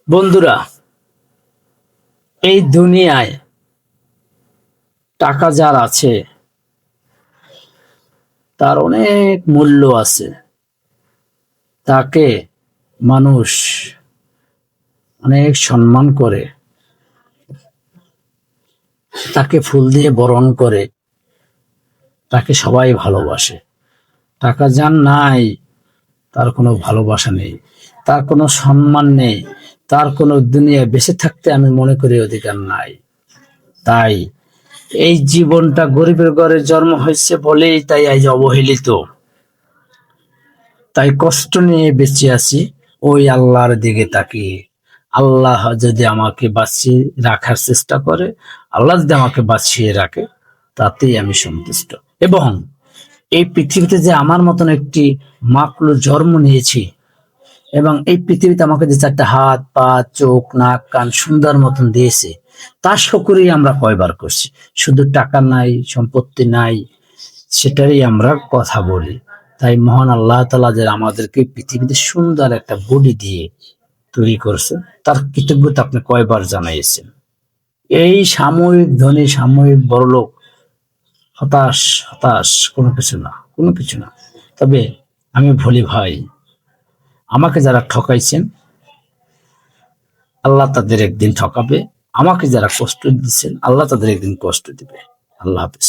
বন্ধুরা, এই দুনিয়ায় টাকা যার আছে তার অনেক মূল্য আছে। তাকে মানুষ অনেক সম্মান করে, তাকে ফুল দিয়ে বরণ করে, তাকে সবাই ভালোবাসে। টাকা যার নাই তার কোনো ভালোবাসা নেই, তার কোনো সম্মান নেই, তার কোনো দুনিয়ায় বেঁচে থাকতে আমি মনে করি অধিকার নাই। তাই এই জীবনটা গরিবের ঘরে জন্ম হয়েছে বলেই তাই আজ অবহেলিত। তাই কষ্ট নিয়ে বেঁচে আছি ওই আল্লাহর দিকে তাকিয়ে। আল্লাহ যদি আমাকে বাঁচিয়ে রাখার চেষ্টা করে, আল্লাহ যদি আমাকে বাঁচিয়ে রাখে, তাতেই আমি সন্তুষ্ট। এবং এই পৃথিবীতে যে আমার মতন একটি মাকলুক জন্ম নিয়েছি, এবং এই পৃথিবীতে আমাকে যে চারটা হাত পা চোখ নাক কান সুন্দর মতন দিয়েছে, তার শুকরিয়া আমরা কয়বার করছি? শুধু টাকা নাই, সম্পত্তি নাই, সেটারই আমরা কথা বলি। তাই মহান আল্লাহ তাআলা যে আমাদেরকে পৃথিবীতে সুন্দর একটা বডি দিয়ে তৈরি করছে, তার কৃতজ্ঞতা আপনি কয়বার জানাইছেন? এই সাময়িক ধনী, সাময়িক বড়লোক, হতাশ হতাশ, কোনো কিছু না, কোনো কিছু না। তবে আমি বলি ভাই, আমাকে যারা ঠকাইছেন আল্লাহ তাদের একদিন ঠকাবে, আমাকে যারা কষ্ট দিচ্ছেন আল্লাহ তাদের একদিন কষ্ট দিবে। আল্লাহ হাফেজ।